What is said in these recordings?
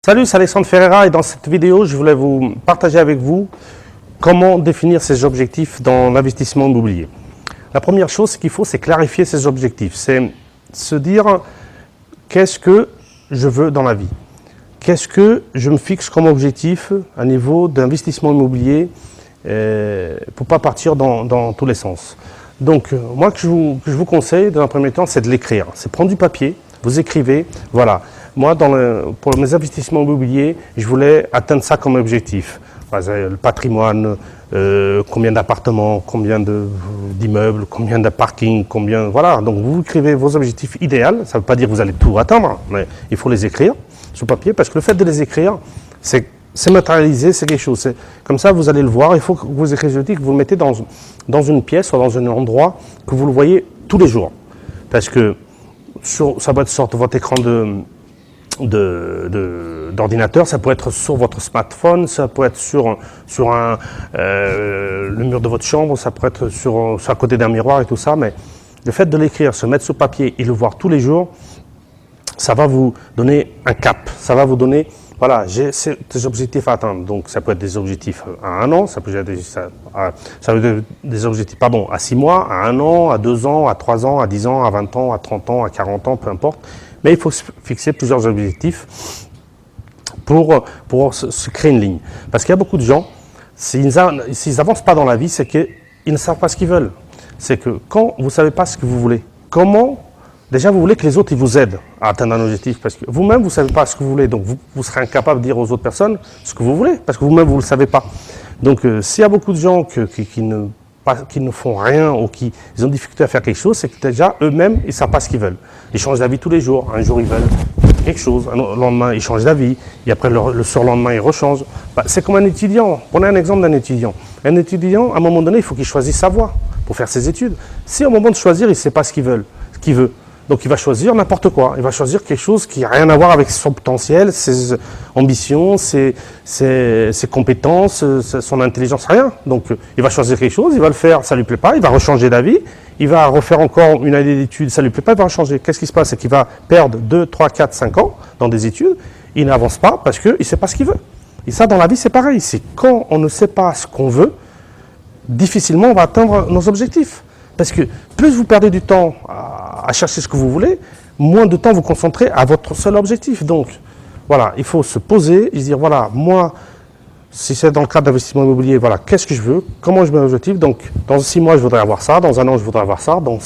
Salut, c'est Alexandre Ferreira et dans cette vidéo, je voulais vous partager avec vous comment définir ses objectifs dans l'investissement immobilier. La première chose qu'il faut, c'est clarifier ses objectifs. C'est se dire qu'est-ce que je veux dans la vie. Qu'est-ce que je me fixe comme objectif à niveau d'investissement immobilier pour ne pas partir dans tous les sens. Donc, moi, que je vous conseille dans un premier temps, c'est de l'écrire. C'est prendre du papier, vous écrivez, voilà. Moi, pour mes investissements immobiliers, je voulais atteindre ça comme objectif. Le patrimoine, combien d'appartements, combien d'immeubles, combien de parkings, combien... Voilà, donc vous écrivez vos objectifs idéaux. Ça ne veut pas dire que vous allez tout atteindre, mais il faut les écrire sur papier, parce que le fait de les écrire, c'est matérialisé, c'est quelque chose. Comme ça, vous allez le voir. Il faut que vous écrivez, que vous le mettez dans une pièce ou dans un endroit que vous le voyez tous les jours. Parce que ça va être sur votre écran d'ordinateur, ça peut être sur votre smartphone, ça peut être sur le mur de votre chambre, ça peut être sur à côté d'un miroir et tout ça, mais le fait de l'écrire, se mettre sur papier et le voir tous les jours, ça va vous donner un cap, ça va vous donner, voilà, j'ai des objectifs à atteindre. Donc ça peut être des objectifs à 1 an, ça peut être des objectifs à 6 mois, à 1 an, à 2 ans, à 3 ans, à 10 ans, à 20 ans, à 30 ans, à 40 ans, peu importe. Mais il faut se fixer plusieurs objectifs pour se créer une ligne. Parce qu'il y a beaucoup de gens, s'ils n'avancent pas dans la vie, c'est qu'ils ne savent pas ce qu'ils veulent. C'est que quand vous ne savez pas ce que vous voulez, déjà vous voulez que les autres ils vous aident à atteindre un objectif. Parce que vous-même, vous ne savez pas ce que vous voulez. Donc vous serez incapable de dire aux autres personnes ce que vous voulez. Parce que vous-même, vous ne le savez pas. Donc s'il y a beaucoup de gens qui ne font rien ou qui ont difficulté à faire quelque chose, c'est que déjà eux-mêmes, ils ne savent pas ce qu'ils veulent. Ils changent d'avis tous les jours. Un jour, ils veulent quelque chose, le lendemain, ils changent d'avis, et après, le surlendemain, ils rechangent. C'est comme un étudiant. Prenez un exemple d'un étudiant. Un étudiant, à un moment donné, il faut qu'il choisisse sa voie pour faire ses études. Si au moment de choisir, il ne sait pas ce qu'il veut, donc il va choisir n'importe quoi. Il va choisir quelque chose qui n'a rien à voir avec son potentiel, ses ambitions, ses compétences, son intelligence, rien. Donc il va choisir quelque chose, il va le faire, ça ne lui plaît pas, il va rechanger d'avis, il va refaire encore une année d'études, ça ne lui plaît pas, il va changer. Qu'est-ce qui se passe? C'est qu'il va perdre 2, 3, 4, 5 ans dans des études, il n'avance pas parce qu'il ne sait pas ce qu'il veut. Et ça, dans la vie, c'est pareil. C'est quand on ne sait pas ce qu'on veut, difficilement on va atteindre nos objectifs. Parce que plus vous perdez du temps à chercher ce que vous voulez, moins de temps vous concentrez à votre seul objectif. Donc, voilà, il faut se poser et se dire, voilà, moi, si c'est dans le cadre d'investissement immobilier, voilà, qu'est-ce que je veux, comment je mets un objectif. Donc, dans 6 mois, je voudrais avoir ça, dans 1 an, je voudrais avoir ça, dans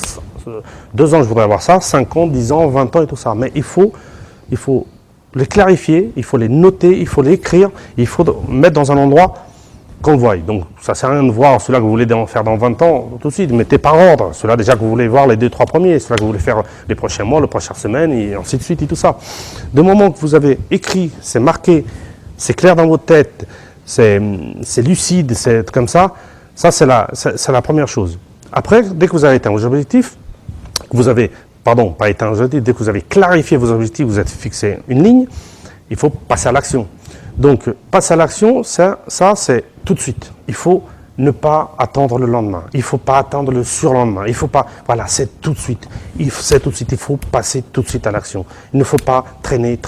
2 ans, je voudrais avoir ça, 5 ans, 10 ans, 20 ans et tout ça. Mais il faut les clarifier, il faut les noter, il faut les écrire, il faut mettre dans un endroit qu'on le voie. Donc, ça ne sert à rien de voir ceux-là que vous voulez faire dans 20 ans, tout de suite, mettez par ordre. Ceux-là déjà que vous voulez voir les 2-3 premiers, ceux-là que vous voulez faire les prochains mois, les prochaines semaines, et ainsi de suite, et tout ça. Du moment que vous avez écrit, c'est marqué, c'est clair dans votre tête, c'est lucide, c'est comme ça, c'est la première chose. Après, dès que vous avez atteint vos objectifs, dès que vous avez clarifié vos objectifs, vous êtes fixé une ligne, il faut passer à l'action. Donc, passer à l'action, ça c'est tout de suite. Il faut ne pas attendre le lendemain. Il ne faut pas attendre le surlendemain. Il faut pas... Voilà, c'est tout de suite. Il faut passer tout de suite à l'action. Il ne faut pas traîner.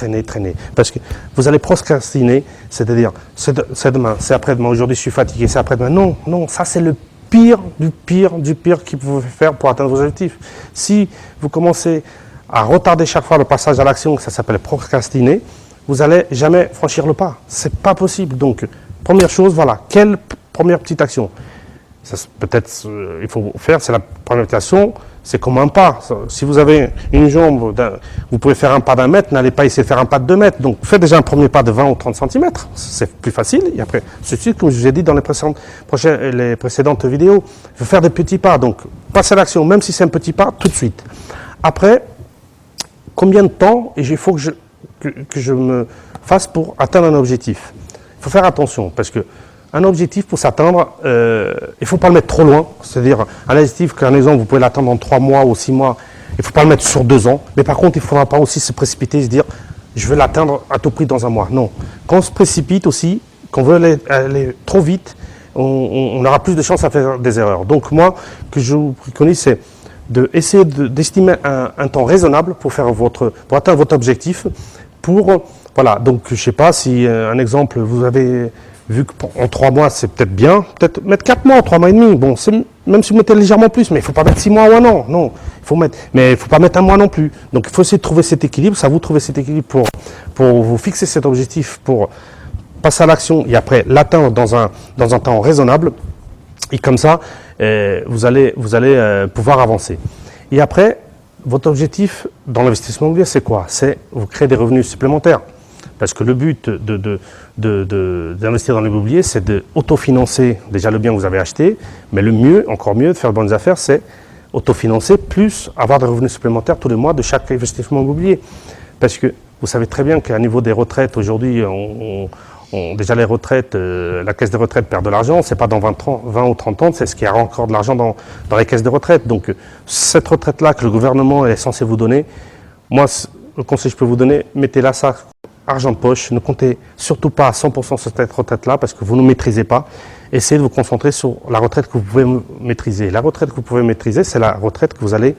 Parce que vous allez procrastiner, c'est-à-dire, c'est demain, c'est après-demain, aujourd'hui je suis fatigué, c'est après-demain. Non, ça c'est le pire du pire que vous pouvez faire pour atteindre vos objectifs. Si vous commencez à retarder chaque fois le passage à l'action, ça s'appelle procrastiner, vous n'allez jamais franchir le pas. C'est pas possible. Donc, première chose, voilà, quelle première petite action? Peut-être, il faut faire, c'est la première petite action, c'est comme un pas. Si vous avez une jambe, vous pouvez faire un pas d'1 mètre, n'allez pas essayer de faire un pas de 2 mètres. Donc, faites déjà un premier pas de 20 ou 30 cm, c'est plus facile. Et après, ceci, comme je vous ai dit dans les précédentes vidéos, il faut faire des petits pas. Donc, passez à l'action, même si c'est un petit pas, tout de suite. Après, combien de temps il faut que je me fasse pour atteindre un objectif? Il faut faire attention, parce qu'un objectif, pour s'atteindre, il ne faut pas le mettre trop loin. C'est-à-dire, un objectif, qu'un exemple, vous pouvez l'atteindre en 3 mois ou 6 mois, il ne faut pas le mettre sur 2 ans. Mais par contre, il ne faudra pas aussi se précipiter et se dire, je vais l'atteindre à tout prix dans 1 mois. Non. Quand on se précipite aussi, quand on veut aller trop vite, on aura plus de chances à faire des erreurs. Donc moi, que je vous préconise, c'est d'essayer d'estimer un temps raisonnable pour atteindre votre objectif, Voilà, donc je ne sais pas si, un exemple, vous avez vu qu'en 3 mois, c'est peut-être bien, peut-être mettre 4 mois, 3 mois et demi, bon, même si vous mettez légèrement plus, mais il ne faut pas mettre 6 mois ou un an, non, mais il ne faut pas mettre un mois non plus. Donc il faut essayer de trouver cet équilibre, ça vous trouver cet équilibre pour vous fixer cet objectif, pour passer à l'action et après l'atteindre dans un temps raisonnable, et comme ça, vous allez pouvoir avancer. Et après, votre objectif dans l'investissement immobilier, c'est quoi? C'est vous créer des revenus supplémentaires. Parce que le but d'investir dans l'immobilier, c'est d'autofinancer déjà le bien que vous avez acheté, mais le mieux, encore mieux, de faire de bonnes affaires, c'est autofinancer plus avoir des revenus supplémentaires tous les mois de chaque investissement immobilier. Parce que vous savez très bien qu'à niveau des retraites, aujourd'hui, déjà les retraites, la caisse des retraites perd de l'argent, c'est pas dans 20 ou 30 ans, c'est ce qu'il y a encore de l'argent dans les caisses de retraite. Donc cette retraite-là que le gouvernement est censé vous donner, moi, le conseil que je peux vous donner, mettez-la ça, argent de poche, ne comptez surtout pas à 100% sur cette retraite-là parce que vous ne maîtrisez pas. Essayez de vous concentrer sur la retraite que vous pouvez maîtriser. La retraite que vous pouvez maîtriser, c'est la retraite que vous allez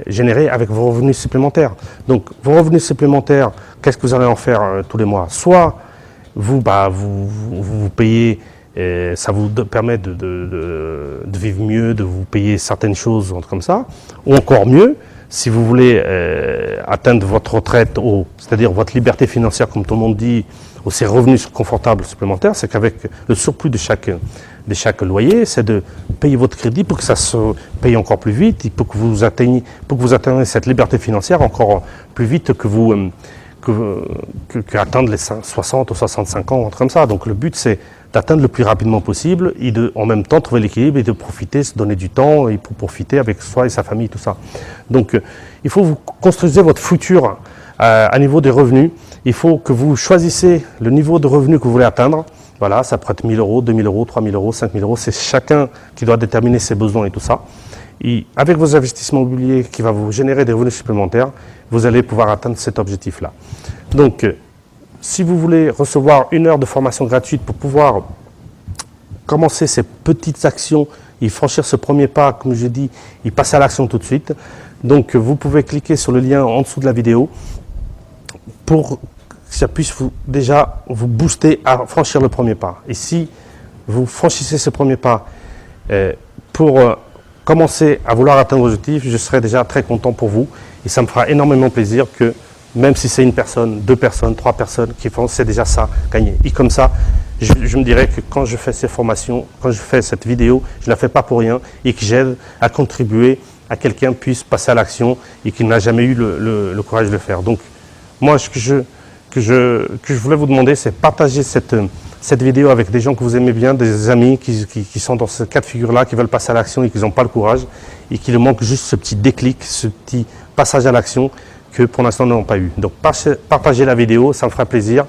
générer avec vos revenus supplémentaires. Donc vos revenus supplémentaires, qu'est-ce que vous allez en faire tous les mois? Soit vous payez, ça vous permet de vivre mieux, de vous payer certaines choses comme ça, ou encore mieux, si vous voulez atteindre votre retraite, c'est-à-dire votre liberté financière, comme tout le monde dit, ou ces revenus confortables supplémentaires, c'est qu'avec le surplus de chaque loyer, c'est de payer votre crédit pour que ça se paye encore plus vite, et pour que vous atteigniez cette liberté financière encore plus vite qu'atteindre les 60 ou 65 ans, comme ça. Donc le but, c'est d'atteindre le plus rapidement possible et en même temps trouver l'équilibre et de profiter, se donner du temps et pour profiter avec soi et sa famille, tout ça. Donc il faut que vous construisez votre futur à niveau des revenus. Il faut que vous choisissez le niveau de revenu que vous voulez atteindre. Voilà, ça pourrait être 1 000 euros, 2 000 euros, 3 000 euros, 5 000 euros. C'est chacun qui doit déterminer ses besoins et tout ça. Et avec vos investissements immobiliers qui va vous générer des revenus supplémentaires, vous allez pouvoir atteindre cet objectif-là. Donc, si vous voulez recevoir 1 heure de formation gratuite pour pouvoir commencer ces petites actions et franchir ce premier pas, comme j'ai dit, et passer à l'action tout de suite, donc vous pouvez cliquer sur le lien en dessous de la vidéo pour que ça puisse déjà vous booster à franchir le premier pas. Et si vous franchissez ce premier pas pour commencer à vouloir atteindre vos objectifs, je serai déjà très content pour vous et ça me fera énormément plaisir que même si c'est 1 personne, 2 personnes, 3 personnes qui font, c'est déjà ça, gagné. Et comme ça, je me dirais que quand je fais ces formations, quand je fais cette vidéo, je ne la fais pas pour rien et que j'aide à contribuer à quelqu'un puisse passer à l'action et qui n'a jamais eu le courage de le faire. Donc, moi, ce que je voulais vous demander, c'est partager cette vidéo avec des gens que vous aimez bien, des amis qui sont dans ce cas de figure-là, qui veulent passer à l'action et qui n'ont pas le courage et qui leur manque juste ce petit déclic, ce petit passage à l'action que pour l'instant n'ont pas eu. Donc partagez la vidéo, ça me fera plaisir.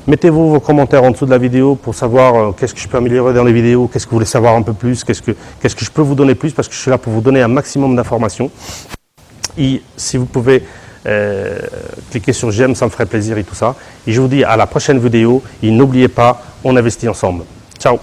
Mettez-vous vos commentaires en dessous de la vidéo pour savoir qu'est-ce que je peux améliorer dans les vidéos, qu'est-ce que vous voulez savoir un peu plus, qu'est-ce que je peux vous donner plus, parce que je suis là pour vous donner un maximum d'informations. Et si vous pouvez cliquer sur j'aime, ça me ferait plaisir et tout ça. Et je vous dis à la prochaine vidéo et n'oubliez pas, on investit ensemble. Ciao.